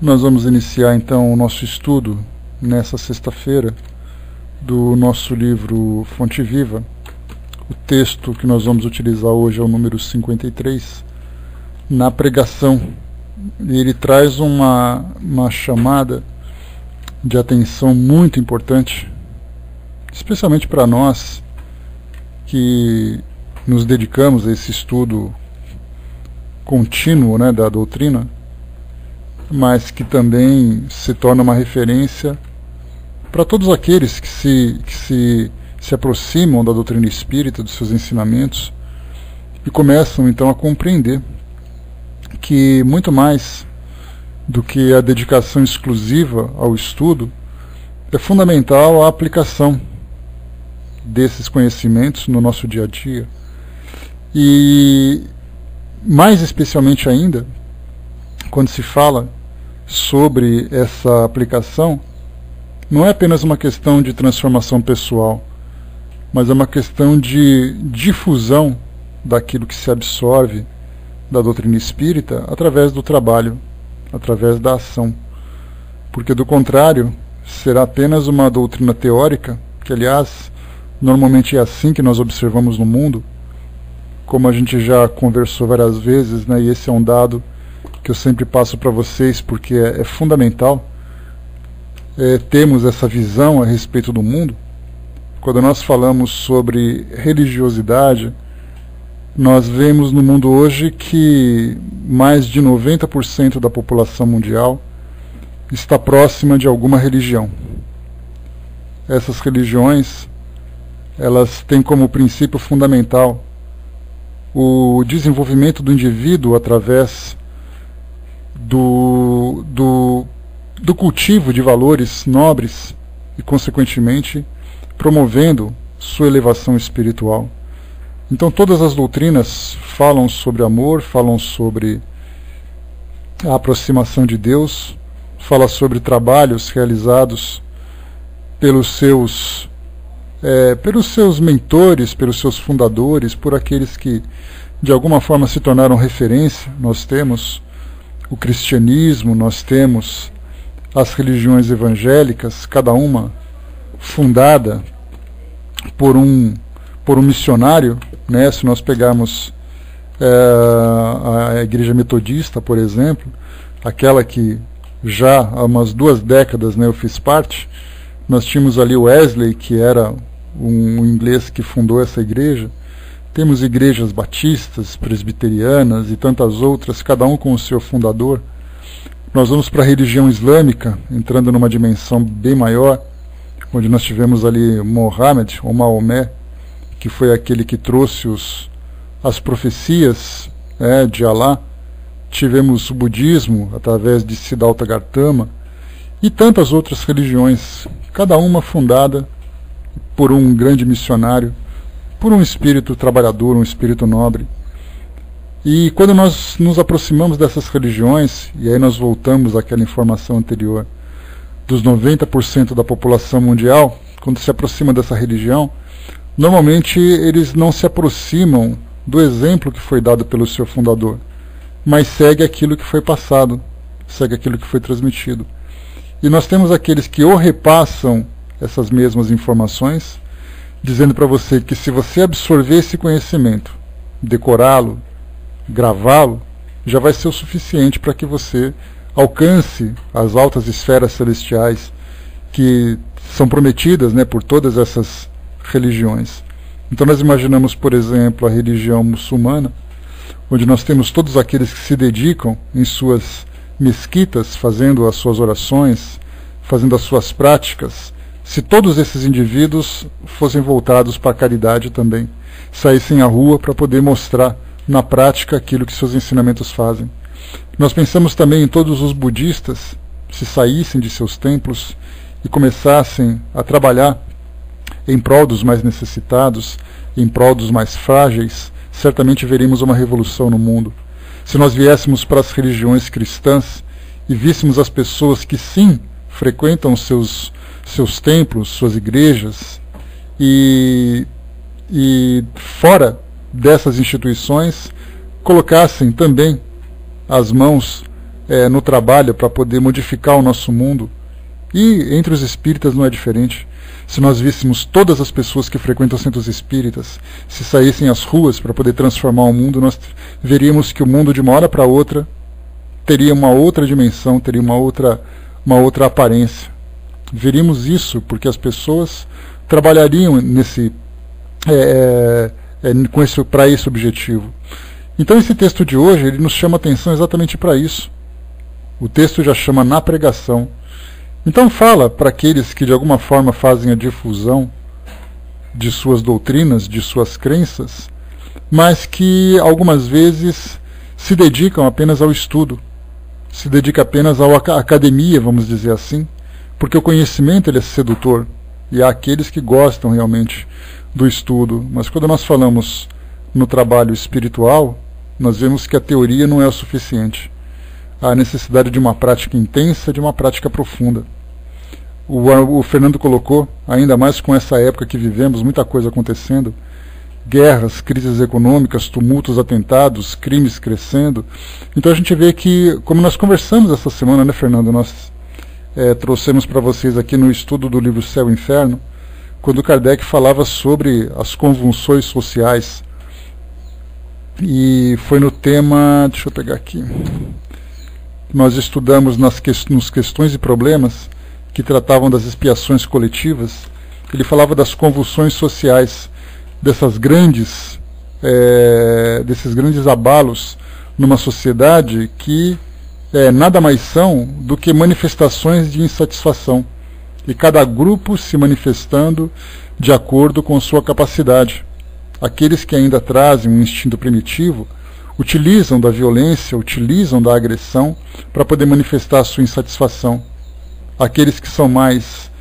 Nós vamos iniciar então o nosso estudo nessa sexta-feira do nosso livro Fonte Viva. O texto que nós vamos utilizar hoje é o número 53, na pregação. Ele traz uma chamada de atenção muito importante, especialmente para nós que nos dedicamos a esse estudo contínuo, da doutrina, mas que também se torna uma referência para todos aqueles que se aproximam da doutrina espírita, dos seus ensinamentos, e começam então a compreender que muito mais do que a dedicação exclusiva ao estudo, é fundamental a aplicação desses conhecimentos no nosso dia a dia. E mais especialmente ainda, quando se fala sobre essa aplicação, não é apenas uma questão de transformação pessoal, mas é uma questão de difusão daquilo que se absorve da doutrina espírita através do trabalho, através da ação. Porque do contrário, será apenas uma doutrina teórica, que aliás, normalmente é assim que nós observamos no mundo, como a gente já conversou várias vezes, e esse é um dado que eu sempre passo para vocês, porque é fundamental termos essa visão a respeito do mundo. Quando nós falamos sobre religiosidade, nós vemos no mundo hoje que mais de 90% da população mundial está próxima de alguma religião. Essas religiões, elas têm como princípio fundamental o desenvolvimento do indivíduo através do cultivo de valores nobres e, consequentemente, promovendo sua elevação espiritual. Então todas as doutrinas falam sobre amor, falam sobre a aproximação de Deus, falam sobre trabalhos realizados pelos seus mentores, pelos seus fundadores, por aqueles que de alguma forma se tornaram referência. Nós temos o cristianismo, nós temos as religiões evangélicas, cada uma fundada por um missionário, se nós pegarmos a Igreja Metodista, por exemplo, aquela que já há umas 2 décadas eu fiz parte, nós tínhamos ali o Wesley, que era um inglês que fundou essa igreja. Temos igrejas batistas, presbiterianas e tantas outras, cada um com o seu fundador. Nós vamos para a religião islâmica, entrando numa dimensão bem maior, onde nós tivemos ali Mohammed, ou Maomé, que foi aquele que trouxe as profecias de Alá. Tivemos o budismo, através de Siddhartha Gautama, e tantas outras religiões, cada uma fundada por um grande missionário, por um espírito trabalhador, um espírito nobre. E quando nós nos aproximamos dessas religiões, e aí nós voltamos àquela informação anterior, dos 90% da população mundial, quando se aproxima dessa religião, normalmente eles não se aproximam do exemplo que foi dado pelo seu fundador, mas segue aquilo que foi passado, segue aquilo que foi transmitido. E nós temos aqueles que ou repassam essas mesmas informações, dizendo para você que se você absorver esse conhecimento, decorá-lo, gravá-lo, já vai ser o suficiente para que você alcance as altas esferas celestiais que são prometidas por todas essas religiões. Então nós imaginamos, por exemplo, a religião muçulmana, onde nós temos todos aqueles que se dedicam em suas mesquitas, fazendo as suas orações, fazendo as suas práticas. Se todos esses indivíduos fossem voltados para a caridade também, saíssem à rua para poder mostrar na prática aquilo que seus ensinamentos fazem. Nós pensamos também em todos os budistas, se saíssem de seus templos e começassem a trabalhar em prol dos mais necessitados, em prol dos mais frágeis, certamente veríamos uma revolução no mundo. Se nós viéssemos para as religiões cristãs e víssemos as pessoas que sim frequentam seus templos, suas igrejas, e fora dessas instituições colocassem também as mãos no trabalho para poder modificar o nosso mundo. E entre os espíritas não é diferente. Se nós víssemos todas as pessoas que frequentam centros espíritas, se saíssem às ruas para poder transformar o mundo, nós veríamos que o mundo de uma hora para outra teria uma outra dimensão, teria uma outra aparência. Veríamos isso porque as pessoas trabalhariam para esse objetivo. Então esse texto de hoje ele nos chama atenção exatamente para isso. O texto já chama na pregação. Então fala para aqueles que de alguma forma fazem a difusão de suas doutrinas, de suas crenças, mas que algumas vezes se dedicam apenas ao estudo, se dedicam apenas à academia, vamos dizer assim, porque o conhecimento ele é sedutor, e há aqueles que gostam realmente do estudo, mas quando nós falamos no trabalho espiritual, nós vemos que a teoria não é o suficiente. Há necessidade de uma prática intensa, de uma prática profunda. O Fernando colocou, ainda mais com essa época que vivemos, muita coisa acontecendo, guerras, crises econômicas, tumultos, atentados, crimes crescendo. Então a gente vê que, como nós conversamos essa semana, né, Fernando, nós trouxemos para vocês aqui no estudo do livro Céu e Inferno, quando Kardec falava sobre as convulsões sociais, e foi no tema, deixa eu pegar aqui, nós estudamos nas questões e problemas que tratavam das expiações coletivas. Ele falava das convulsões sociais, desses grandes abalos numa sociedade que nada mais são do que manifestações de insatisfação, e cada grupo se manifestando de acordo com sua capacidade. Aqueles que ainda trazem um instinto primitivo utilizam da violência, utilizam da agressão para poder manifestar a sua insatisfação. Aqueles que são mais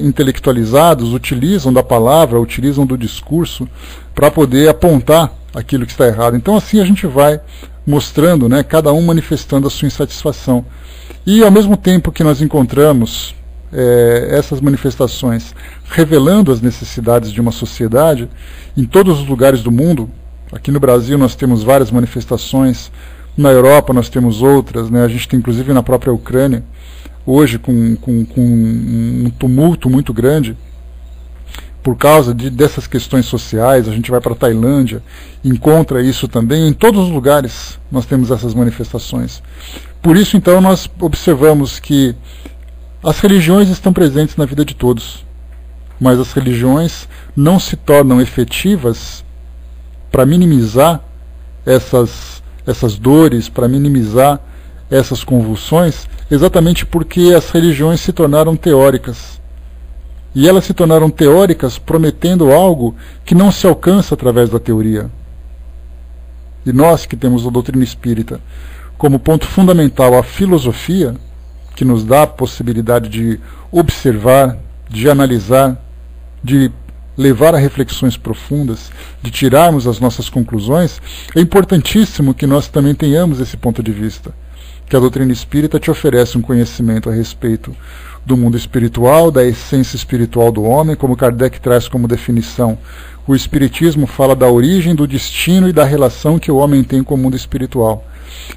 intelectualizados utilizam da palavra, utilizam do discurso para poder apontar aquilo que está errado. Então assim a gente vai mostrando, né, cada um manifestando a sua insatisfação. E ao mesmo tempo que nós encontramos essas manifestações revelando as necessidades de uma sociedade, em todos os lugares do mundo, aqui no Brasil nós temos várias manifestações, na Europa nós temos outras, né, a gente tem inclusive na própria Ucrânia, hoje com um tumulto muito grande, por causa dessas questões sociais. A gente vai para a Tailândia, encontra isso também, em todos os lugares nós temos essas manifestações. Por isso então nós observamos que as religiões estão presentes na vida de todos, mas as religiões não se tornam efetivas para minimizar essas dores, para minimizar essas convulsões, exatamente porque as religiões se tornaram teóricas. E elas se tornaram teóricas prometendo algo que não se alcança através da teoria. E nós que temos a doutrina espírita como ponto fundamental a filosofia, que nos dá a possibilidade de observar, de analisar, de levar a reflexões profundas, de tirarmos as nossas conclusões, é importantíssimo que nós também tenhamos esse ponto de vista, que a doutrina espírita te oferece um conhecimento a respeito do mundo espiritual, da essência espiritual do homem, como Kardec traz como definição. O espiritismo fala da origem, do destino e da relação que o homem tem com o mundo espiritual.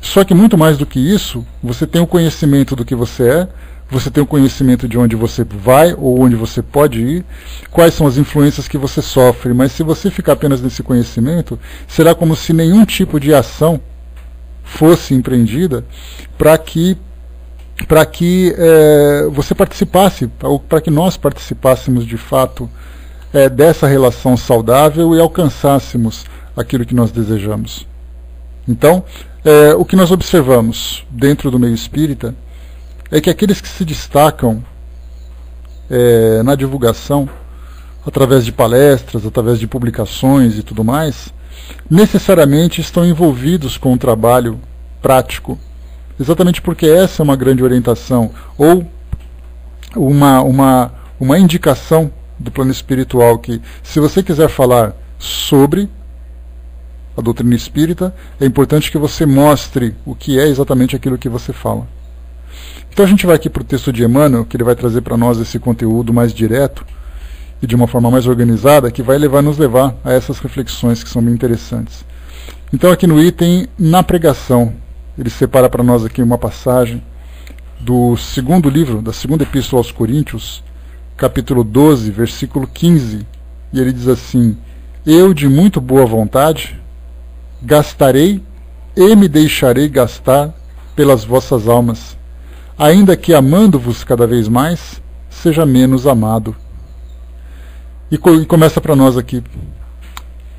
Só que muito mais do que isso, você tem o conhecimento do que você é, você tem o conhecimento de onde você vai ou onde você pode ir, quais são as influências que você sofre, mas se você ficar apenas nesse conhecimento, será como se nenhum tipo de ação fosse empreendida para que você participasse, ou para que nós participássemos de fato dessa relação saudável e alcançássemos aquilo que nós desejamos. Então, o que nós observamos dentro do meio espírita é que aqueles que se destacam na divulgação, através de palestras, através de publicações e tudo mais, necessariamente estão envolvidos com um trabalho prático, exatamente porque essa é uma grande orientação, ou uma indicação do plano espiritual, que se você quiser falar sobre a doutrina espírita, é importante que você mostre o que é exatamente aquilo que você fala. Então a gente vai aqui para o texto de Emmanuel, que ele vai trazer para nós esse conteúdo mais direto e de uma forma mais organizada, que vai nos levar a essas reflexões que são bem interessantes. Então aqui no item, na pregação, ele separa para nós aqui uma passagem do segundo livro, da segunda epístola aos Coríntios, capítulo 12, versículo 15, e ele diz assim: eu de muito boa vontade gastarei e me deixarei gastar pelas vossas almas, ainda que amando-vos cada vez mais, seja menos amado. E começa para nós aqui: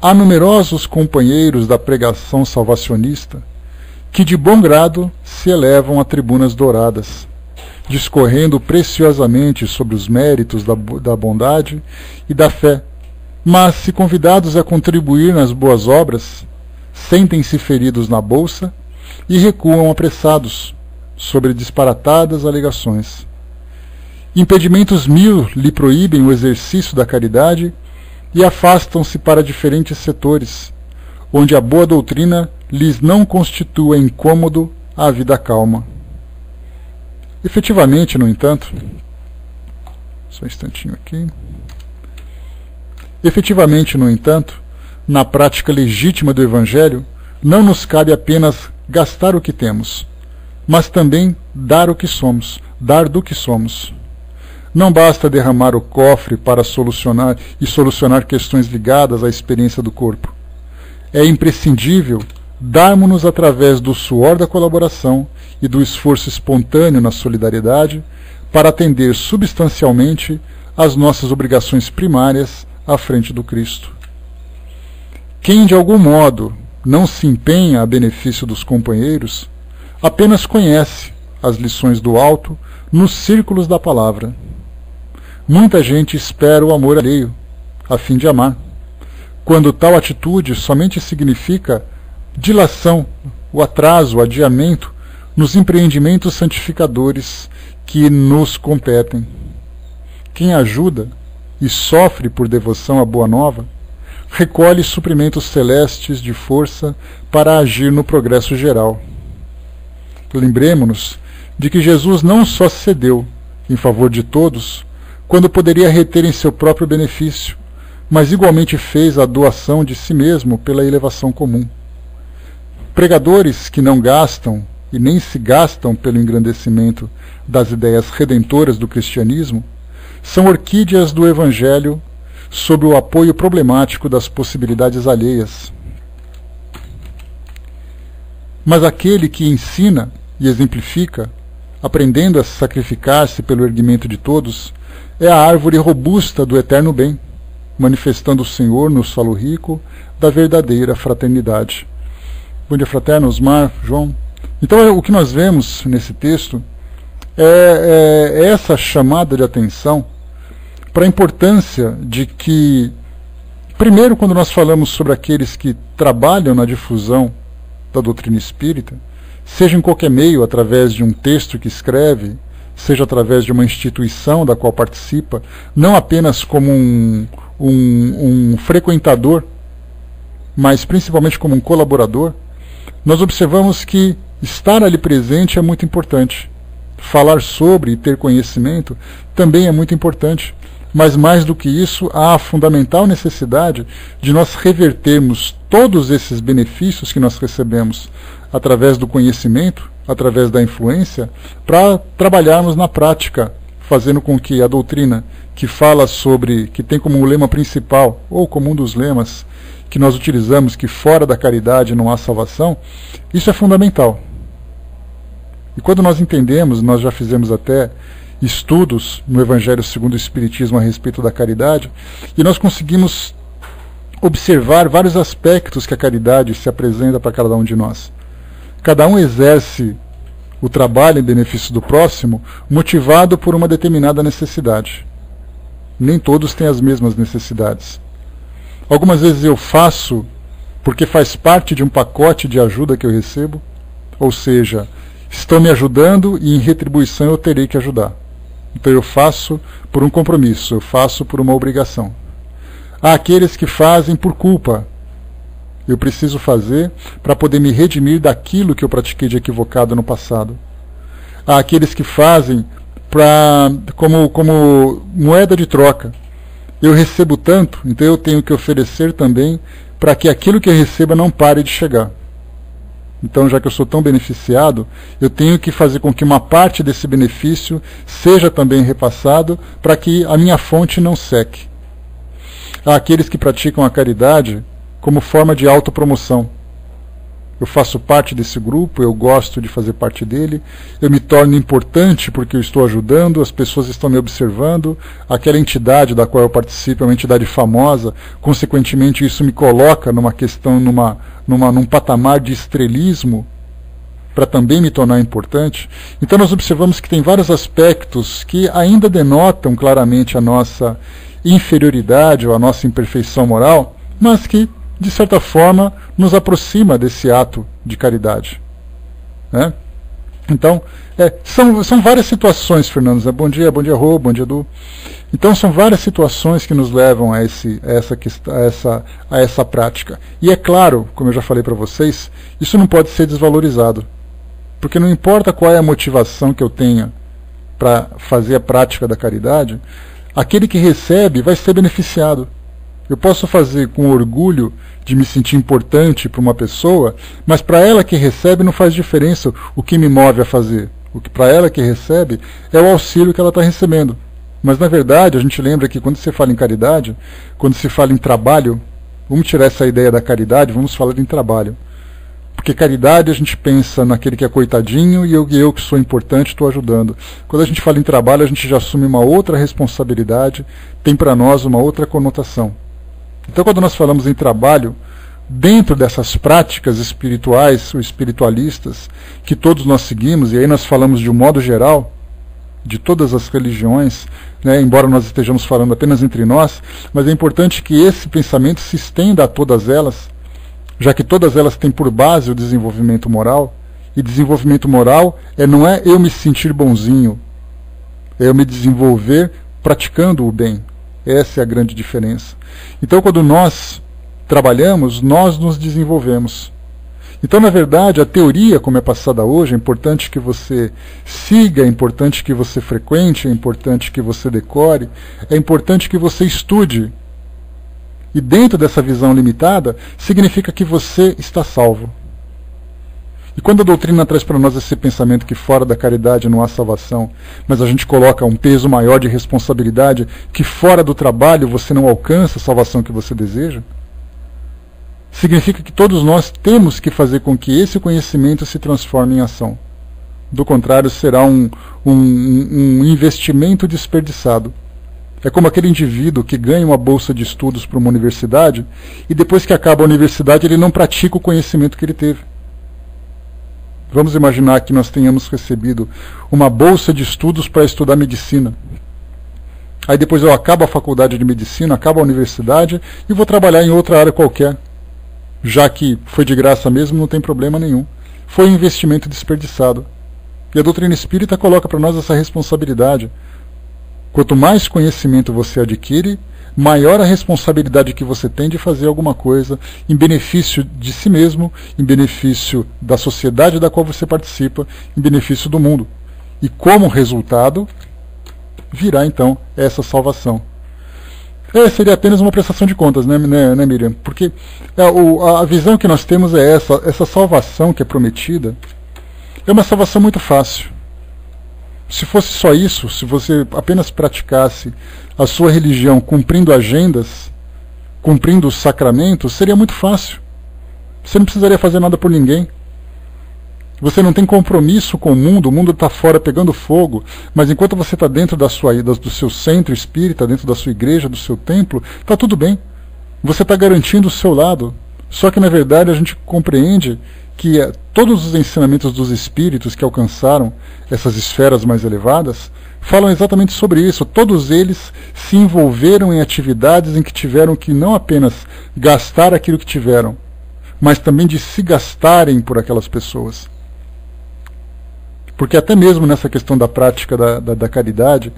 há numerosos companheiros da pregação salvacionista que de bom grado se elevam a tribunas douradas, discorrendo preciosamente sobre os méritos da bondade e da fé, mas, se convidados a contribuir nas boas obras, sentem-se feridos na bolsa e recuam apressados sobre disparatadas alegações. Impedimentos mil lhe proíbem o exercício da caridade e afastam-se para diferentes setores, onde a boa doutrina lhes não constitua incômodo à vida calma. Efetivamente, no entanto, só um instantinho aqui. Efetivamente, no entanto, na prática legítima do Evangelho, não nos cabe apenas gastar o que temos, mas também dar o que somos, dar do que somos. Não basta derramar o cofre para solucionar questões ligadas à experiência do corpo. É imprescindível darmos-nos através do suor da colaboração e do esforço espontâneo na solidariedade para atender substancialmente às nossas obrigações primárias à frente do Cristo. Quem de algum modo não se empenha a benefício dos companheiros, apenas conhece as lições do alto nos círculos da palavra. Muita gente espera o amor alheio, a fim de amar, quando tal atitude somente significa dilação, o atraso, o adiamento nos empreendimentos santificadores que nos competem. Quem ajuda e sofre por devoção à Boa Nova, recolhe suprimentos celestes de força para agir no progresso geral. Lembremo-nos de que Jesus não só cedeu em favor de todos, quando poderia reter em seu próprio benefício, mas igualmente fez a doação de si mesmo pela elevação comum. Pregadores que não gastam e nem se gastam pelo engrandecimento das ideias redentoras do cristianismo são orquídeas do Evangelho sob o apoio problemático das possibilidades alheias. Mas aquele que ensina e exemplifica, aprendendo a sacrificar-se pelo erguimento de todos, é a árvore robusta do eterno bem, manifestando o Senhor no solo rico da verdadeira fraternidade. Bom dia, fraterno, Osmar, João. Então, o que nós vemos nesse texto é essa chamada de atenção para a importância de que, primeiro, quando nós falamos sobre aqueles que trabalham na difusão da doutrina espírita, seja em qualquer meio, através de um texto que escreve, seja através de uma instituição da qual participa, não apenas como um frequentador, mas principalmente como um colaborador, nós observamos que estar ali presente é muito importante. Falar sobre e ter conhecimento também é muito importante. Mas mais do que isso, há a fundamental necessidade de nós revertermos todos esses benefícios que nós recebemos através do conhecimento, através da influência, para trabalharmos na prática, fazendo com que a doutrina que fala sobre, que tem como lema principal, ou como um dos lemas que nós utilizamos, que fora da caridade não há salvação, isso é fundamental. E quando nós entendemos, nós já fizemos até estudos no Evangelho segundo o Espiritismo a respeito da caridade, e nós conseguimos observar vários aspectos que a caridade se apresenta para cada um de nós. Cada um exerce o trabalho em benefício do próximo motivado por uma determinada necessidade. Nem todos têm as mesmas necessidades. Algumas vezes eu faço porque faz parte de um pacote de ajuda que eu recebo, ou seja, estão me ajudando e em retribuição eu terei que ajudar. Então eu faço por um compromisso, eu faço por uma obrigação. Há aqueles que fazem por culpa. Eu preciso fazer para poder me redimir daquilo que eu pratiquei de equivocado no passado. Há aqueles que fazem como moeda de troca. Eu recebo tanto, então eu tenho que oferecer também para que aquilo que eu receba não pare de chegar. Então, já que eu sou tão beneficiado, eu tenho que fazer com que uma parte desse benefício seja também repassado para que a minha fonte não seque. Há aqueles que praticam a caridade como forma de autopromoção. Eu faço parte desse grupo, eu gosto de fazer parte dele, eu me torno importante porque eu estou ajudando, as pessoas estão me observando, aquela entidade da qual eu participo é uma entidade famosa, consequentemente isso me coloca numa questão, num patamar de estrelismo, para também me tornar importante. Então nós observamos que tem vários aspectos que ainda denotam claramente a nossa inferioridade ou a nossa imperfeição moral, mas que, de certa forma, nos aproxima desse ato de caridade. Né? Então, são várias situações, Fernando. Bom dia, Rô, bom dia, Edu. Então, são várias situações que nos levam a essa prática. E é claro, como eu já falei para vocês, isso não pode ser desvalorizado. Porque não importa qual é a motivação que eu tenha para fazer a prática da caridade, aquele que recebe vai ser beneficiado. Eu posso fazer com orgulho de me sentir importante para uma pessoa, mas para ela que recebe não faz diferença o que me move a fazer. O que para ela que recebe é o auxílio que ela está recebendo. Mas na verdade, a gente lembra que quando se fala em caridade, quando se fala em trabalho, vamos tirar essa ideia da caridade, vamos falar em trabalho. Porque caridade a gente pensa naquele que é coitadinho e eu que sou importante estou ajudando. Quando a gente fala em trabalho, a gente já assume uma outra responsabilidade, tem para nós uma outra conotação. Então, quando nós falamos em trabalho, dentro dessas práticas espirituais ou espiritualistas que todos nós seguimos, e aí nós falamos de um modo geral, de todas as religiões, né, embora nós estejamos falando apenas entre nós, mas é importante que esse pensamento se estenda a todas elas, já que todas elas têm por base o desenvolvimento moral, e desenvolvimento moral não é eu me sentir bonzinho, é eu me desenvolver praticando o bem. Essa é a grande diferença. Então, quando nós trabalhamos, nós nos desenvolvemos. Então, na verdade, a teoria, como é passada hoje, é importante que você siga, é importante que você frequente, é importante que você decore, é importante que você estude. E dentro dessa visão limitada, significa que você está salvo. E quando a doutrina traz para nós esse pensamento que fora da caridade não há salvação, mas a gente coloca um peso maior de responsabilidade, que fora do trabalho você não alcança a salvação que você deseja, significa que todos nós temos que fazer com que esse conhecimento se transforme em ação. Do contrário, será um investimento desperdiçado. É como aquele indivíduo que ganha uma bolsa de estudos para uma universidade e depois que acaba a universidade ele não pratica o conhecimento que ele teve. Vamos imaginar que nós tenhamos recebido uma bolsa de estudos para estudar medicina. Aí depois eu acabo a faculdade de medicina, acabo a universidade e vou trabalhar em outra área qualquer. Já que foi de graça mesmo, não tem problema nenhum. Foi um investimento desperdiçado. E a doutrina espírita coloca para nós essa responsabilidade. Quanto mais conhecimento você adquire, maior a responsabilidade que você tem de fazer alguma coisa em benefício de si mesmo, em benefício da sociedade da qual você participa, em benefício do mundo. E como resultado, virá então essa salvação. Seria apenas uma prestação de contas, né, Miriam? Porque a visão que nós temos é essa salvação que é prometida, é uma salvação muito fácil. Se fosse só isso, se você apenas praticasse a sua religião cumprindo agendas, cumprindo os sacramentos, seria muito fácil. Você não precisaria fazer nada por ninguém. Você não tem compromisso com o mundo está fora pegando fogo, mas enquanto você está dentro do seu centro espírita, dentro da sua igreja, do seu templo, está tudo bem. Você está garantindo o seu lado. Só que, na verdade, a gente compreende que todos os ensinamentos dos espíritos que alcançaram essas esferas mais elevadas falam exatamente sobre isso. Todos eles se envolveram em atividades em que tiveram que não apenas gastar aquilo que tiveram, mas também de se gastarem por aquelas pessoas. Porque até mesmo nessa questão da prática da caridade,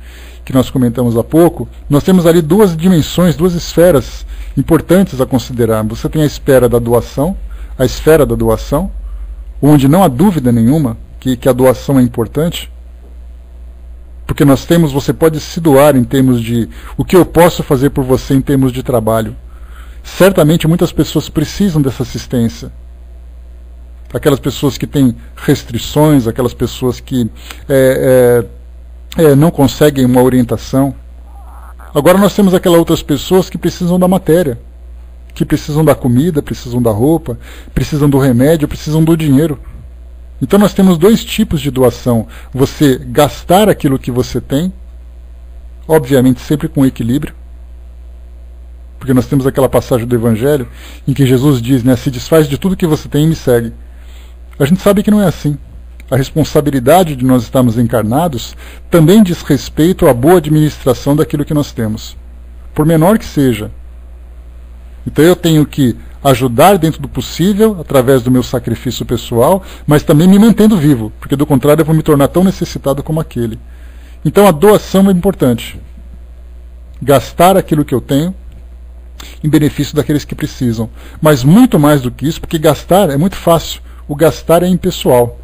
que nós comentamos há pouco, nós temos ali duas dimensões, duas esferas importantes a considerar. Você tem a esfera da doação, onde não há dúvida nenhuma que a doação é importante, porque você pode se doar em termos de o que eu posso fazer por você em termos de trabalho. Certamente muitas pessoas precisam dessa assistência. aquelas pessoas que têm restrições, aquelas pessoas que não conseguem uma orientação. Agora nós temos aquelas outras pessoas que precisam da matéria, que precisam da comida, precisam da roupa, precisam do remédio, precisam do dinheiro. Então nós temos dois tipos de doação. Você gastar aquilo que você tem, obviamente sempre com equilíbrio, porque nós temos aquela passagem do Evangelho em que Jesus diz, né, se desfaz de tudo que você tem e me segue. A gente sabe que não é assim. A responsabilidade de nós estarmos encarnados também diz respeito à boa administração daquilo que nós temos, por menor que seja. Então eu tenho que ajudar dentro do possível, através do meu sacrifício pessoal, mas também me mantendo vivo, porque do contrário eu vou me tornar tão necessitado como aquele. Então a doação é importante. Gastar aquilo que eu tenho em benefício daqueles que precisam. Mas muito mais do que isso, porque gastar é muito fácil. O gastar é impessoal.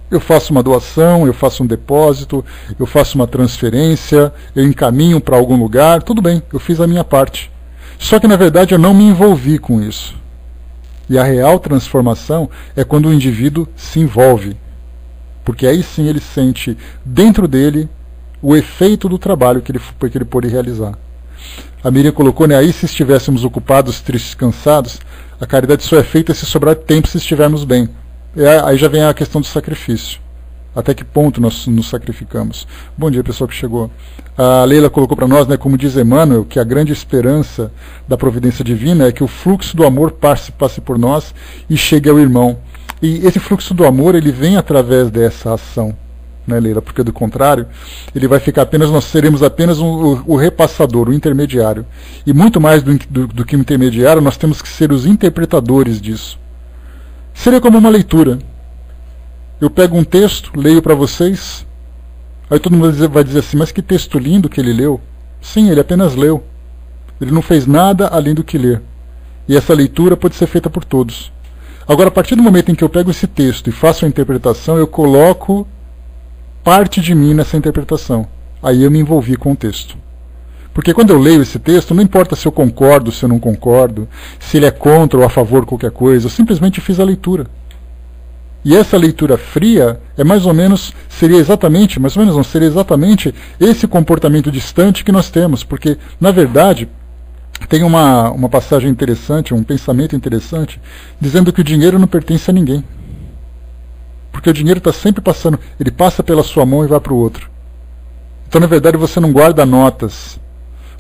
Eu faço uma doação, eu faço um depósito, eu faço uma transferência, eu encaminho para algum lugar, tudo bem, eu fiz a minha parte. Só que na verdade eu não me envolvi com isso. E a real transformação é quando o indivíduo se envolve. Porque aí sim ele sente dentro dele o efeito do trabalho que ele pôde realizar. A Miriam colocou, né, aí se estivéssemos ocupados, tristes, cansados, a caridade só é feita se sobrar tempo, se estivermos bem. Aí já vem a questão do sacrifício. Até que ponto nós nos sacrificamos? Bom dia, pessoal que chegou. A Leila colocou para nós, né, como diz Emmanuel, que a grande esperança da providência divina é que o fluxo do amor passe por nós e chegue ao irmão. E esse fluxo do amor, ele vem através dessa ação, né, Leila? Porque do contrário, ele vai ficar apenas, nós seremos apenas o repassador, o intermediário. E muito mais do que o intermediário, nós temos que ser os interpretadores disso. Seria como uma leitura. Eu pego um texto, leio para vocês, aí todo mundo vai dizer assim, mas que texto lindo que ele leu. Sim, ele apenas leu. Ele não fez nada além do que ler. E essa leitura pode ser feita por todos. Agora, a partir do momento em que eu pego esse texto e faço a interpretação, eu coloco parte de mim nessa interpretação. Aí eu me envolvi com o texto. Porque quando eu leio esse texto, não importa se eu concordo, se eu não concordo, se ele é contra ou a favor de qualquer coisa, eu simplesmente fiz a leitura. E essa leitura fria é mais ou menos, seria exatamente esse comportamento distante que nós temos. Porque, na verdade, tem uma passagem interessante, um pensamento interessante, dizendo que o dinheiro não pertence a ninguém. Porque o dinheiro está sempre passando, ele passa pela sua mão e vai para o outro. Então, na verdade, você não guarda notas,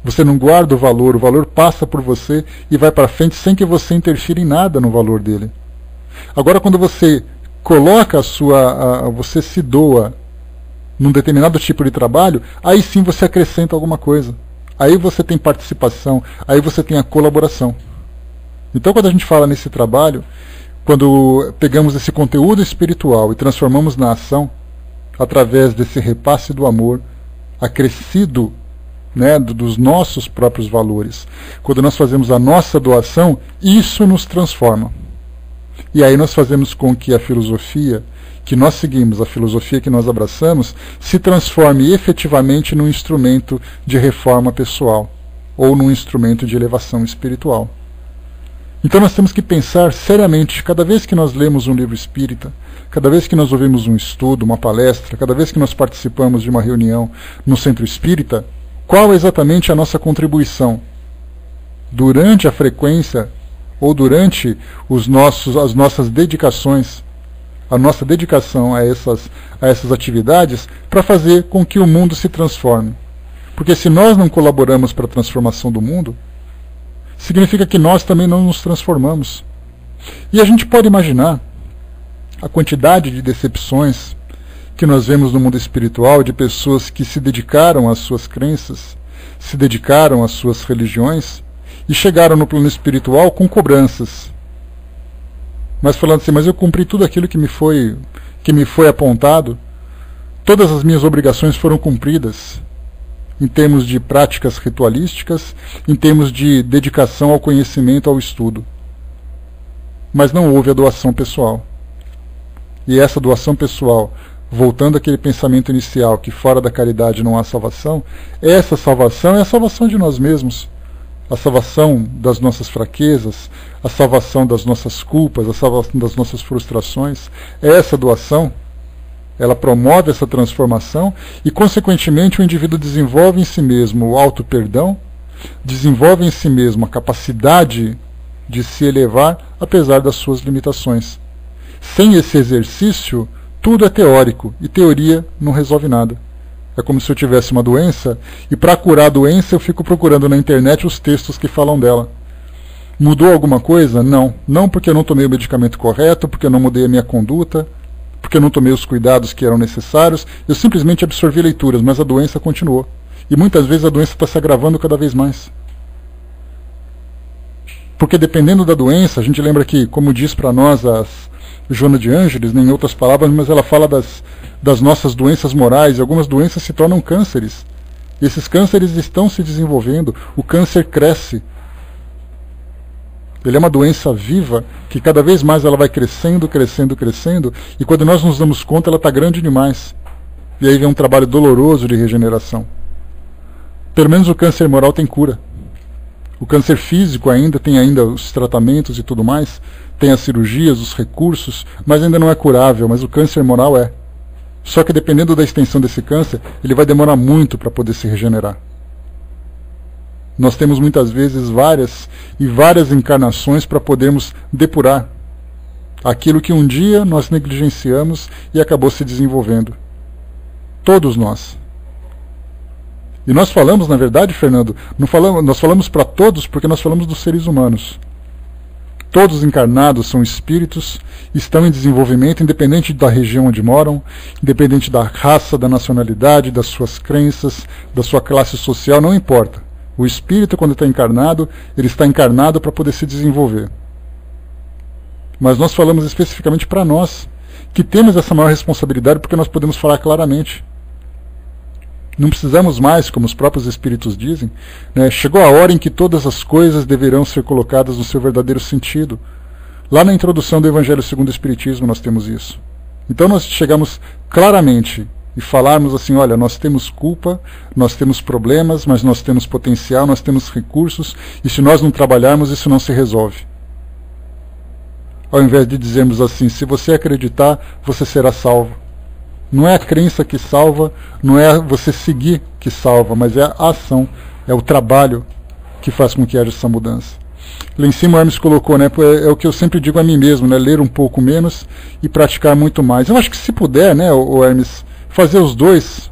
você não guarda o valor passa por você e vai para frente sem que você interfira em nada no valor dele. Agora, quando você coloca você se doa num determinado tipo de trabalho, aí sim você acrescenta alguma coisa. Aí você tem participação, aí você tem a colaboração. Então, quando a gente fala nesse trabalho, quando pegamos esse conteúdo espiritual e transformamos na ação, através desse repasse do amor, acrescido, né, dos nossos próprios valores, quando nós fazemos a nossa doação, isso nos transforma. E aí nós fazemos com que a filosofia que nós seguimos, a filosofia que nós abraçamos, se transforme efetivamente num instrumento de reforma pessoal, ou num instrumento de elevação espiritual. Então nós temos que pensar seriamente, cada vez que nós lemos um livro espírita, cada vez que nós ouvimos um estudo, uma palestra, cada vez que nós participamos de uma reunião no centro espírita, qual é exatamente a nossa contribuição durante a frequência ou durante as nossas dedicações, a nossa dedicação a essas atividades para fazer com que o mundo se transforme. Porque se nós não colaboramos para a transformação do mundo, significa que nós também não nos transformamos. E a gente pode imaginar a quantidade de decepções que nós vemos no mundo espiritual, de pessoas que se dedicaram às suas crenças, se dedicaram às suas religiões, e chegaram no plano espiritual com cobranças. Mas falando assim, mas eu cumpri tudo aquilo que me foi apontado, todas as minhas obrigações foram cumpridas, em termos de práticas ritualísticas, em termos de dedicação ao conhecimento, ao estudo. Mas não houve a doação pessoal. E essa doação pessoal, voltando àquele pensamento inicial, que fora da caridade não há salvação, essa salvação é a salvação de nós mesmos. a salvação das nossas fraquezas, a salvação das nossas culpas, a salvação das nossas frustrações. Essa doação, ela promove essa transformação e, consequentemente, o indivíduo desenvolve em si mesmo o auto-perdão, desenvolve em si mesmo a capacidade de se elevar, apesar das suas limitações. Sem esse exercício, tudo é teórico, e teoria não resolve nada. É como se eu tivesse uma doença, e para curar a doença eu fico procurando na internet os textos que falam dela. Mudou alguma coisa? Não. Não porque eu não tomei o medicamento correto, porque eu não mudei a minha conduta, porque eu não tomei os cuidados que eram necessários. Eu simplesmente absorvi leituras, mas a doença continuou. E muitas vezes a doença está se agravando cada vez mais. Porque dependendo da doença, a gente lembra que, como diz para nós a Joana de Ângeles, em outras palavras, mas ela fala das nossas doenças morais, e algumas doenças se tornam cânceres. E esses cânceres estão se desenvolvendo, o câncer cresce. Ele é uma doença viva, que cada vez mais ela vai crescendo, crescendo, crescendo, e quando nós nos damos conta, ela está grande demais. E aí vem um trabalho doloroso de regeneração. Pelo menos o câncer moral tem cura. O câncer físico tem ainda os tratamentos e tudo mais, tem as cirurgias, os recursos, mas ainda não é curável, mas o câncer moral é. Só que dependendo da extensão desse câncer, ele vai demorar muito para poder se regenerar. Nós temos muitas vezes várias e várias encarnações para podermos depurar aquilo que um dia nós negligenciamos e acabou se desenvolvendo. Todos nós. E nós falamos, na verdade, Fernando, nós falamos para todos porque nós falamos dos seres humanos. Todos encarnados são espíritos, estão em desenvolvimento, independente da região onde moram, independente da raça, da nacionalidade, das suas crenças, da sua classe social, não importa. O espírito, quando está encarnado, ele está encarnado para poder se desenvolver. Mas nós falamos especificamente para nós, que temos essa maior responsabilidade porque nós podemos falar claramente. Não precisamos mais, como os próprios espíritos dizem, né? Chegou a hora em que todas as coisas deverão ser colocadas no seu verdadeiro sentido. Lá na introdução do Evangelho segundo o Espiritismo nós temos isso. Então nós chegamos claramente e falarmos assim, olha, nós temos culpa, nós temos problemas, mas nós temos potencial, nós temos recursos, e se nós não trabalharmos, isso não se resolve. Ao invés de dizermos assim, se você acreditar, você será salvo. Não é a crença que salva, não é você seguir que salva, mas é a ação, é o trabalho que faz com que haja essa mudança. Lá em cima o Hermes colocou, né, é o que eu sempre digo a mim mesmo, né, ler um pouco menos e praticar muito mais. Eu acho que se puder, né, o Hermes, fazer os dois,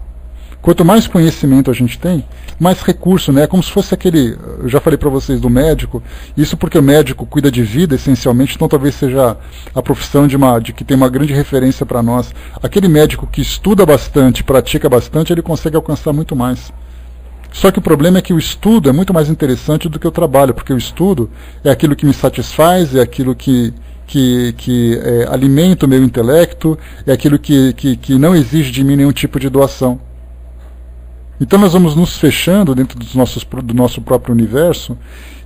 quanto mais conhecimento a gente tem, mais recurso, né, é como se fosse aquele, eu já falei para vocês do médico, isso porque o médico cuida de vida essencialmente, então talvez seja a profissão de que tem uma grande referência para nós. Aquele médico que estuda bastante, pratica bastante, ele consegue alcançar muito mais. Só que o problema é que o estudo é muito mais interessante do que o trabalho, porque o estudo é aquilo que me satisfaz, é aquilo que alimenta o meu intelecto, é aquilo que não exige de mim nenhum tipo de doação. Então nós vamos nos fechando dentro do nosso próprio universo,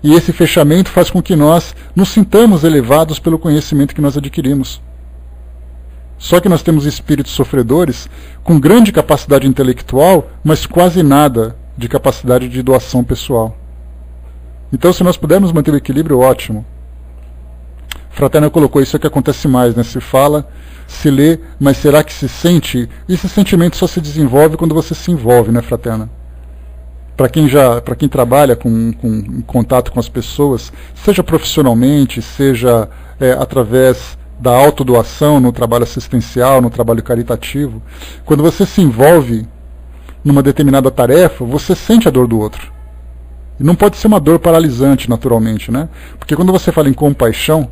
e esse fechamento faz com que nós nos sintamos elevados pelo conhecimento que nós adquirimos. Só que nós temos espíritos sofredores com grande capacidade intelectual, mas quase nada de capacidade de doação pessoal. Então, se nós pudermos manter o equilíbrio, ótimo. Fraterna colocou, isso é que acontece mais, né? Se fala, se lê, mas será que se sente? Esse sentimento só se desenvolve quando você se envolve, né, Fraterna? Para quem trabalha em contato com as pessoas, seja profissionalmente, seja através da autodoação, no trabalho assistencial, no trabalho caritativo, quando você se envolve numa determinada tarefa, você sente a dor do outro. E não pode ser uma dor paralisante, naturalmente, né? Porque quando você fala em compaixão,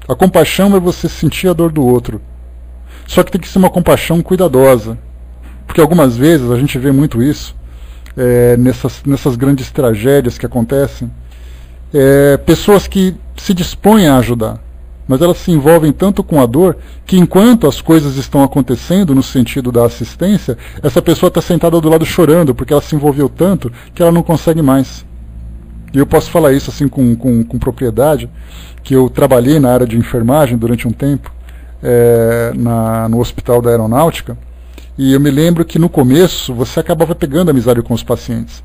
a compaixão é você sentir a dor do outro. Só que tem que ser uma compaixão cuidadosa. Porque algumas vezes, a gente vê muito isso, nessas grandes tragédias que acontecem, pessoas que se dispõem a ajudar, mas elas se envolvem tanto com a dor que enquanto as coisas estão acontecendo no sentido da assistência, essa pessoa está sentada do lado chorando, porque ela se envolveu tanto que ela não consegue mais. E eu posso falar isso assim com propriedade, que eu trabalhei na área de enfermagem durante um tempo, no Hospital da Aeronáutica, e eu me lembro que no começo você acabava pegando amizade com os pacientes.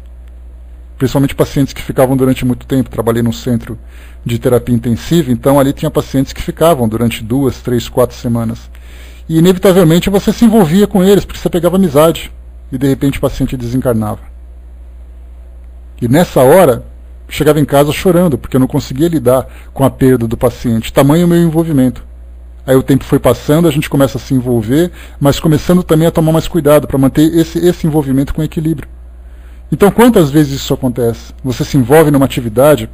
principalmente pacientes que ficavam durante muito tempo. Trabalhei num centro de terapia intensiva, então ali tinha pacientes que ficavam durante 2, 3, 4 semanas. E inevitavelmente você se envolvia com eles, porque você pegava amizade, e de repente o paciente desencarnava. E nessa hora, chegava em casa chorando, porque eu não conseguia lidar com a perda do paciente, tamanho o meu envolvimento. Aí o tempo foi passando, a gente começa a se envolver, mas começando também a tomar mais cuidado para manter esse envolvimento com equilíbrio. Então, quantas vezes isso acontece? Você se envolve numa atividade,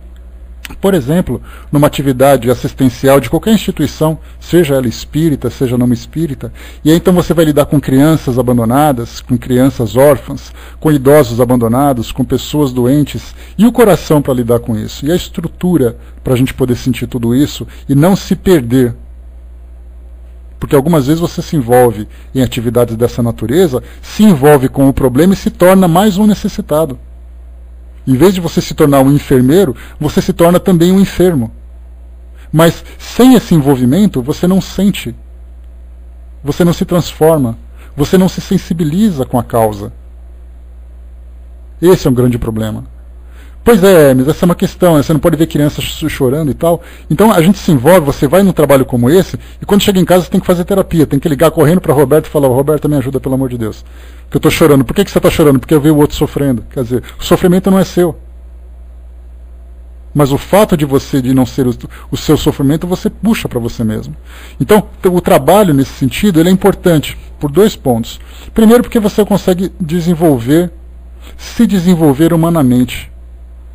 por exemplo, numa atividade assistencial de qualquer instituição, seja ela espírita, seja não espírita, e aí então você vai lidar com crianças abandonadas, com crianças órfãs, com idosos abandonados, com pessoas doentes, e o coração para lidar com isso, e a estrutura para a gente poder sentir tudo isso e não se perder. Porque algumas vezes você se envolve em atividades dessa natureza, se envolve com o problema e se torna mais um necessitado. Em vez de você se tornar um enfermeiro, você se torna também um enfermo. Mas sem esse envolvimento, você não sente. Você não se transforma. Você não se sensibiliza com a causa. Esse é um grande problema. Pois é, mas essa é uma questão, né? Você não pode ver crianças chorando e tal. Então a gente se envolve, você vai num trabalho como esse, e quando chega em casa você tem que fazer terapia, tem que ligar correndo para Roberto e falar: Roberto, me ajuda, pelo amor de Deus. Porque eu estou chorando. Por que você está chorando? Porque eu vi o outro sofrendo. Quer dizer, o sofrimento não é seu. Mas o fato de você de não ser o seu sofrimento, você puxa para você mesmo. Então, o trabalho nesse sentido ele é importante por 2 pontos. Primeiro, porque você consegue se desenvolver humanamente.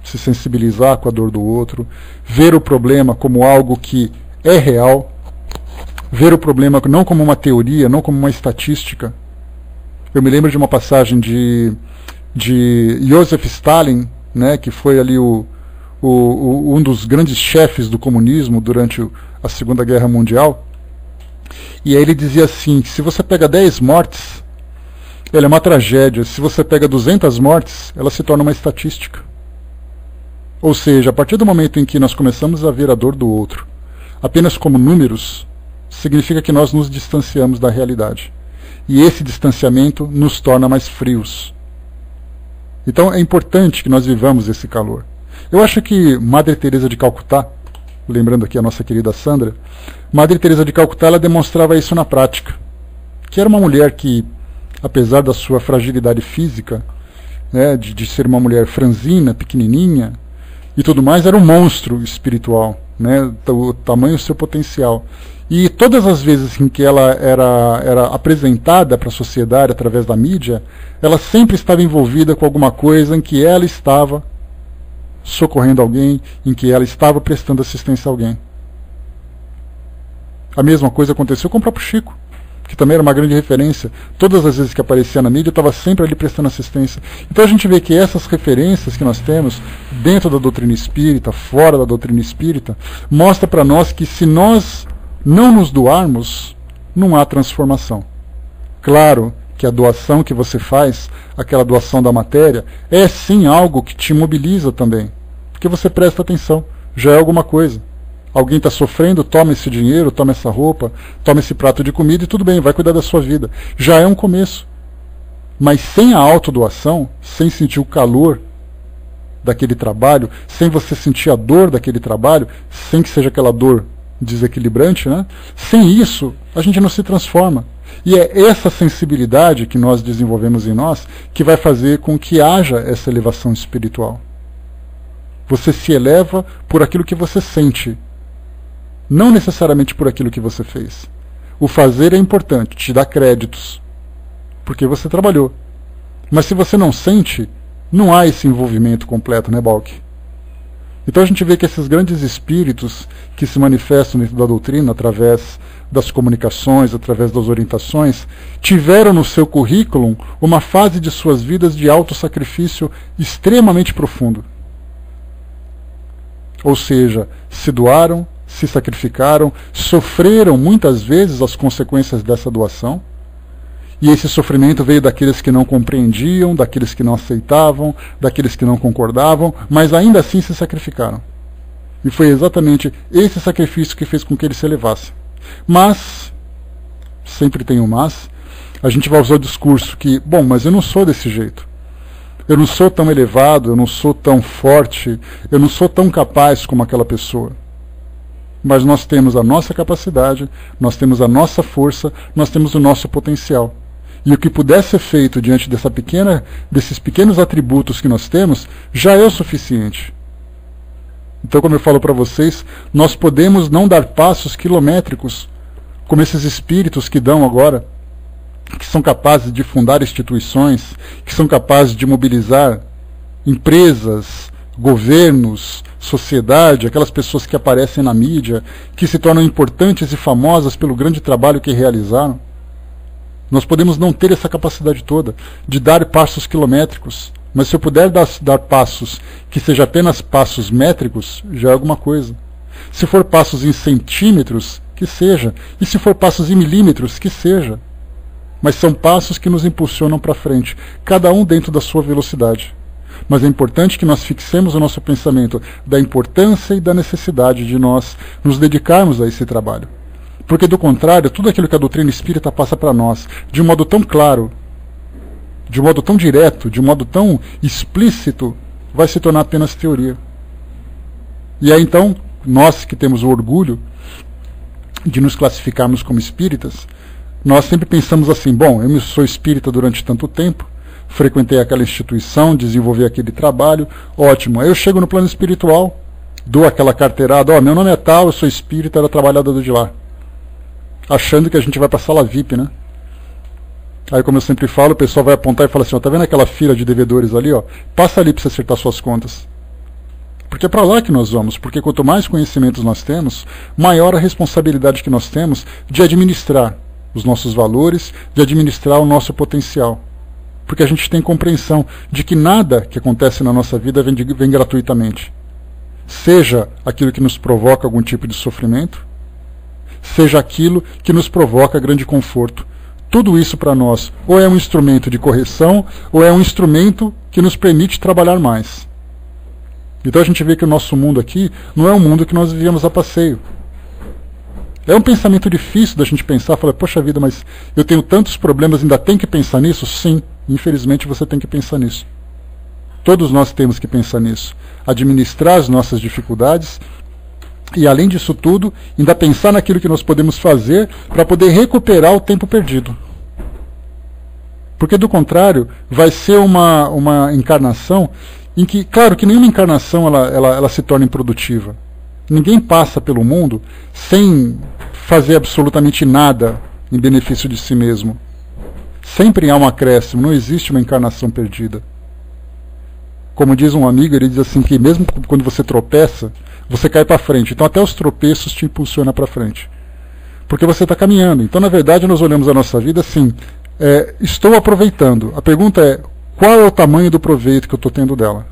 Se sensibilizar com a dor do outro, ver o problema como algo que é real, ver o problema não como uma teoria, não como uma estatística. Eu me lembro de uma passagem de Joseph Stalin, né, que foi ali um dos grandes chefes do comunismo durante a Segunda Guerra Mundial. E aí ele dizia assim, que se você pega 10 mortes, ela é uma tragédia. Se você pega 200 mortes, ela se torna uma estatística. Ou seja, a partir do momento em que nós começamos a ver a dor do outro apenas como números, significa que nós nos distanciamos da realidade. E esse distanciamento nos torna mais frios. Então é importante que nós vivamos esse calor. Eu acho que Madre Teresa de Calcutá, lembrando aqui a nossa querida Sandra, Madre Teresa de Calcutá ela demonstrava isso na prática. Que era uma mulher que, apesar da sua fragilidade física, né, de ser uma mulher franzina, pequenininha, e tudo mais, era um monstro espiritual, né, o tamanho do seu potencial. E todas as vezes em que ela era apresentada para a sociedade através da mídia, ela sempre estava envolvida com alguma coisa em que ela estava socorrendo alguém, em que ela estava prestando assistência a alguém. A mesma coisa aconteceu com o próprio Chico, que também era uma grande referência. Todas as vezes que aparecia na mídia, estava sempre ali prestando assistência. Então a gente vê que essas referências que nós temos, dentro da doutrina espírita, fora da doutrina espírita, mostra para nós que se nós não nos doarmos, não há transformação. Claro que a doação que você faz, aquela doação da matéria, é sim algo que te mobiliza também. Porque você presta atenção, já é alguma coisa. Alguém está sofrendo, toma esse dinheiro, toma essa roupa, toma esse prato de comida e tudo bem, vai cuidar da sua vida. Já é um começo. Mas sem a autodoação, sem sentir o calor daquele trabalho, sem você sentir a dor daquele trabalho, sem que seja aquela dor desequilibrante, né? Sem isso, a gente não se transforma. E é essa sensibilidade que nós desenvolvemos em nós que vai fazer com que haja essa elevação espiritual. Você se eleva por aquilo que você sente, não necessariamente por aquilo que você fez. O fazer é importante, te dá créditos, porque você trabalhou. Mas se você não sente, não há esse envolvimento completo, né, Balk? Então a gente vê que esses grandes espíritos que se manifestam dentro da doutrina, através das comunicações, através das orientações, tiveram no seu currículo uma fase de suas vidas de autossacrifício extremamente profundo. Ou seja, se doaram, se sacrificaram, sofreram muitas vezes as consequências dessa doação, e esse sofrimento veio daqueles que não compreendiam, daqueles que não aceitavam, daqueles que não concordavam, mas ainda assim se sacrificaram. E foi exatamente esse sacrifício que fez com que eles se elevassem. Mas, sempre tem um mas, a gente vai usar o discurso que, bom, mas eu não sou desse jeito. Eu não sou tão elevado, eu não sou tão forte, eu não sou tão capaz como aquela pessoa. Mas nós temos a nossa capacidade, nós temos a nossa força, nós temos o nosso potencial. E o que puder ser feito diante desses pequenos atributos que nós temos, já é o suficiente. Então, como eu falo para vocês, nós podemos não dar passos quilométricos, como esses espíritos que dão agora, que são capazes de fundar instituições, que são capazes de mobilizar empresas, governos, sociedade, aquelas pessoas que aparecem na mídia, que se tornam importantes e famosas pelo grande trabalho que realizaram. Nós podemos não ter essa capacidade toda de dar passos quilométricos, mas se eu puder dar passos que sejam apenas passos métricos, já é alguma coisa. Se for passos em centímetros, que seja. E se for passos em milímetros, que seja. Mas são passos que nos impulsionam para frente, cada um dentro da sua velocidade. Mas é importante que nós fixemos o nosso pensamento da importância e da necessidade de nós nos dedicarmos a esse trabalho. Porque, do contrário, tudo aquilo que a doutrina espírita passa para nós, de um modo tão claro, de um modo tão direto, de um modo tão explícito, vai se tornar apenas teoria. E aí, então, nós que temos o orgulho de nos classificarmos como espíritas, nós sempre pensamos assim, bom, eu sou espírita durante tanto tempo, frequentei aquela instituição, desenvolvi aquele trabalho, ótimo. Aí eu chego no plano espiritual, dou aquela carteirada, meu nome é tal, eu sou espírita, era trabalhador de lá. Achando que a gente vai para a sala VIP, né? Aí, como eu sempre falo, o pessoal vai apontar e fala assim, tá vendo aquela fila de devedores ali, passa ali para você acertar suas contas. Porque é para lá que nós vamos, porque quanto mais conhecimentos nós temos, maior a responsabilidade que nós temos de administrar os nossos valores, de administrar o nosso potencial. Porque a gente tem compreensão de que nada que acontece na nossa vida vem gratuitamente. Seja aquilo que nos provoca algum tipo de sofrimento, seja aquilo que nos provoca grande conforto. Tudo isso para nós ou é um instrumento de correção, ou é um instrumento que nos permite trabalhar mais. Então a gente vê que o nosso mundo aqui não é um mundo que nós vivíamos a passeio. É um pensamento difícil da gente pensar, falar, poxa vida, mas eu tenho tantos problemas, ainda tem que pensar nisso? Sim, infelizmente você tem que pensar nisso. Todos nós temos que pensar nisso. Administrar as nossas dificuldades e, além disso tudo, ainda pensar naquilo que nós podemos fazer para poder recuperar o tempo perdido. Porque, do contrário, vai ser uma encarnação em que, claro que nenhuma encarnação ela se torna improdutiva. Ninguém passa pelo mundo sem fazer absolutamente nada em benefício de si mesmo. Sempre há um acréscimo, não existe uma encarnação perdida. Como diz um amigo, ele diz assim que mesmo quando você tropeça, você cai para frente. Então até os tropeços te impulsionam para frente. Porque você está caminhando. Então, na verdade, nós olhamos a nossa vida assim, estou aproveitando. A pergunta é, qual é o tamanho do proveito que eu estou tendo dela?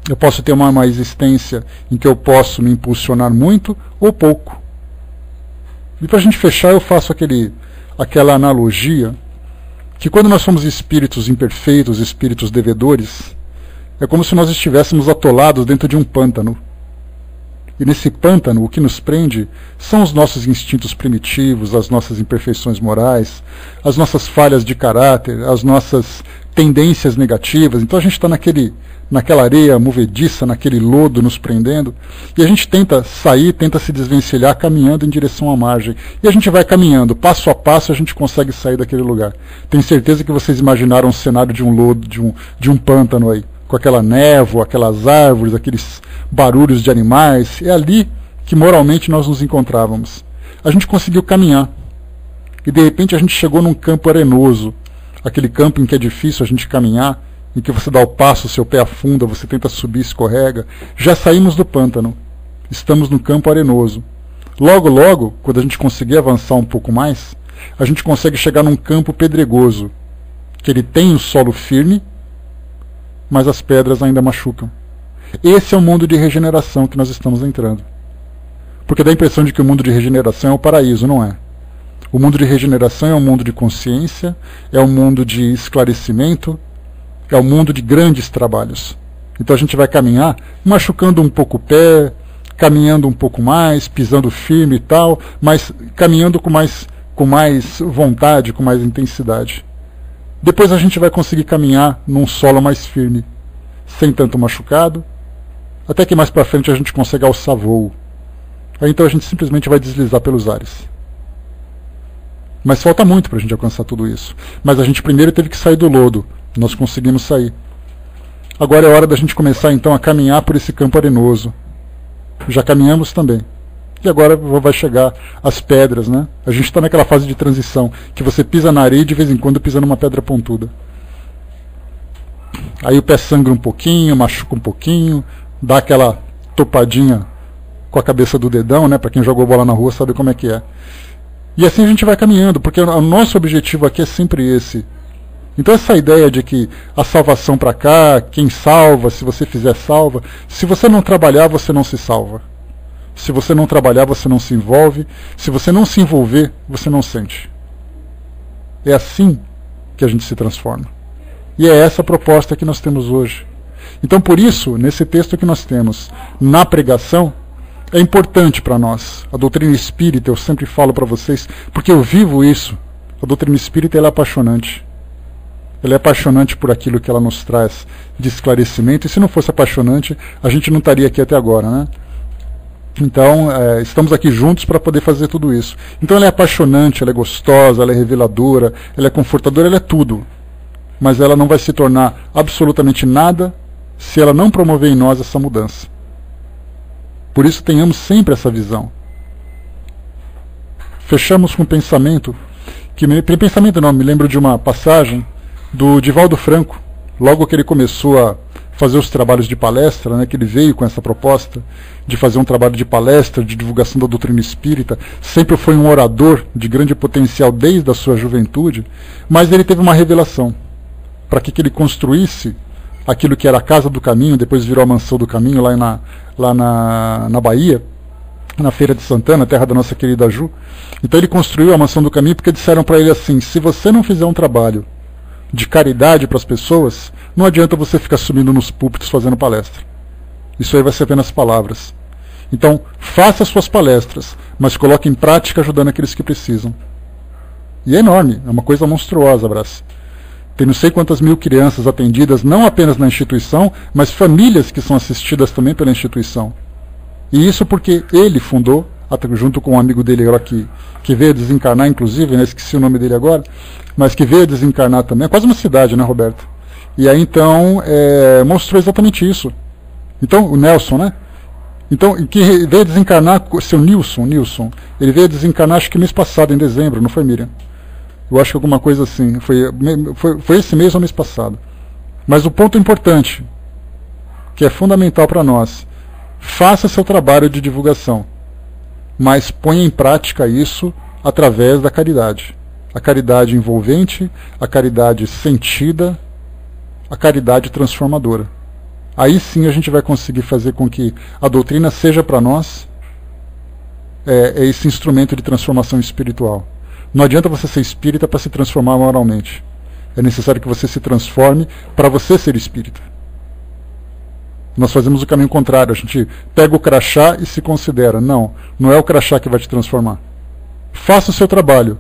Eu posso ter uma existência em que eu posso me impulsionar muito ou pouco. E para a gente fechar, eu faço aquela analogia que quando nós somos espíritos imperfeitos, espíritos devedores, é como se nós estivéssemos atolados dentro de um pântano. E nesse pântano, o que nos prende são os nossos instintos primitivos, as nossas imperfeições morais, as nossas falhas de caráter, as nossas tendências negativas. Então a gente está naquela areia movediça, naquele lodo nos prendendo, e a gente tenta sair, tenta se desvencilhar, caminhando em direção à margem. E a gente vai caminhando, passo a passo a gente consegue sair daquele lugar. Tenho certeza que vocês imaginaram um cenário de um lodo, de um pântano aí, com aquela névoa, aquelas árvores, aqueles barulhos de animais. É ali que moralmente nós nos encontrávamos. A gente conseguiu caminhar, e de repente a gente chegou num campo arenoso, aquele campo em que é difícil a gente caminhar, em que você dá o passo, seu pé afunda, você tenta subir, escorrega. Já saímos do pântano, estamos no campo arenoso. Logo, logo, quando a gente conseguir avançar um pouco mais, a gente consegue chegar num campo pedregoso, que ele tem o solo firme, mas as pedras ainda machucam. Esse é o mundo de regeneração que nós estamos entrando. Porque dá a impressão de que o mundo de regeneração é o paraíso, não é? O mundo de regeneração é um mundo de consciência, é um mundo de esclarecimento, é um mundo de grandes trabalhos. Então a gente vai caminhar machucando um pouco o pé, caminhando um pouco mais, pisando firme e tal, mas caminhando com mais vontade, com mais intensidade. depois a gente vai conseguir caminhar num solo mais firme, sem tanto machucado, até que mais para frente a gente consegue alçar voo. Aí então a gente simplesmente vai deslizar pelos ares. Mas falta muito para a gente alcançar tudo isso. Mas a gente primeiro teve que sair do lodo. Nós conseguimos sair. Agora é hora da gente começar então a caminhar por esse campo arenoso. Já caminhamos também. E agora vai chegar as pedras, né? A gente está naquela fase de transição, que você pisa na areia e de vez em quando pisa numa pedra pontuda. Aí o pé sangra um pouquinho, machuca um pouquinho, dá aquela topadinha com a cabeça do dedão, né? Para quem jogou bola na rua sabe como é que é. E assim a gente vai caminhando, porque o nosso objetivo aqui é sempre esse. Então essa ideia de que a salvação para cá, quem salva, se você fizer salva, se você não trabalhar, você não se salva. Se você não trabalhar, você não se envolve. Se você não se envolver, você não sente. É assim que a gente se transforma. E é essa a proposta que nós temos hoje. Então por isso, nesse texto que nós temos, na pregação, é importante para nós. A doutrina espírita, eu sempre falo para vocês, porque eu vivo isso. A doutrina espírita ela é apaixonante. Ela é apaixonante por aquilo que ela nos traz de esclarecimento. E se não fosse apaixonante, a gente não estaria aqui até agora, né? Então, estamos aqui juntos para poder fazer tudo isso. Então ela é apaixonante, ela é gostosa, ela é reveladora, ela é confortadora, ela é tudo. Mas ela não vai se tornar absolutamente nada se ela não promover em nós essa mudança. Por isso tenhamos sempre essa visão. Fechamos com um pensamento, me lembro de uma passagem do Divaldo Franco, logo que ele começou a fazer os trabalhos de palestra, né, que ele veio com essa proposta de fazer um trabalho de palestra, de divulgação da doutrina espírita, sempre foi um orador de grande potencial desde a sua juventude, mas ele teve uma revelação, para que ele construísse aquilo que era a Casa do Caminho, depois virou a Mansão do Caminho, lá na Bahia, na Feira de Santana, terra da nossa querida Ju. Então ele construiu a Mansão do Caminho porque disseram para ele assim, se você não fizer um trabalho de caridade para as pessoas, não adianta você ficar subindo nos púlpitos fazendo palestra. Isso aí vai ser apenas palavras. Então, faça suas palestras, mas coloque em prática ajudando aqueles que precisam. E é enorme, é uma coisa monstruosa, Brás. Tem não sei quantas mil crianças atendidas, não apenas na instituição, mas famílias que são assistidas também pela instituição. E isso porque ele fundou, junto com um amigo dele agora que veio desencarnar, inclusive, né, esqueci o nome dele agora, mas que veio desencarnar também, é quase uma cidade, né, Roberto? E aí então mostrou exatamente isso. Então, o Nelson, né? Então, que veio desencarnar, seu Nilson, ele veio desencarnar acho que mês passado, em dezembro, não foi, Miriam? Eu acho que alguma coisa assim, foi esse mês ou mês passado. Mas o ponto importante, que é fundamental para nós, faça seu trabalho de divulgação, mas ponha em prática isso através da caridade. A caridade envolvente, a caridade sentida, a caridade transformadora. Aí sim a gente vai conseguir fazer com que a doutrina seja para nós esse instrumento de transformação espiritual. Não adianta você ser espírita para se transformar moralmente. É necessário que você se transforme para você ser espírita. Nós fazemos o caminho contrário. A gente pega o crachá e se considera. Não é o crachá que vai te transformar. Faça o seu trabalho.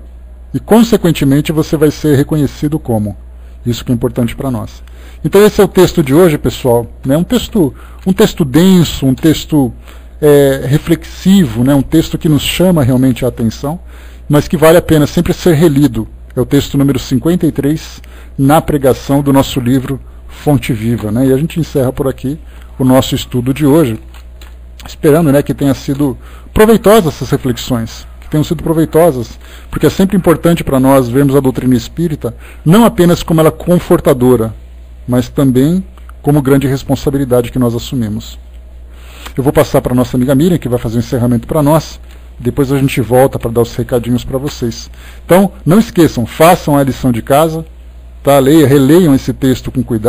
E, consequentemente, você vai ser reconhecido como. Isso que é importante para nós. Então esse é o texto de hoje, pessoal. Né? Um texto denso, um texto reflexivo, né? Um texto que nos chama realmente a atenção, mas que vale a pena sempre ser relido. É o texto número 53, na pregação do nosso livro Fonte Viva. Né? E a gente encerra por aqui o nosso estudo de hoje, esperando, né, que tenha sido proveitosas essas reflexões, que tenham sido proveitosas, porque é sempre importante para nós vermos a doutrina espírita, não apenas como ela confortadora, mas também como grande responsabilidade que nós assumimos. Eu vou passar para a nossa amiga Miriam, que vai fazer o encerramento para nós. Depois a gente volta para dar os recadinhos para vocês. Então, não esqueçam, façam a lição de casa, tá? Releiam esse texto com cuidado.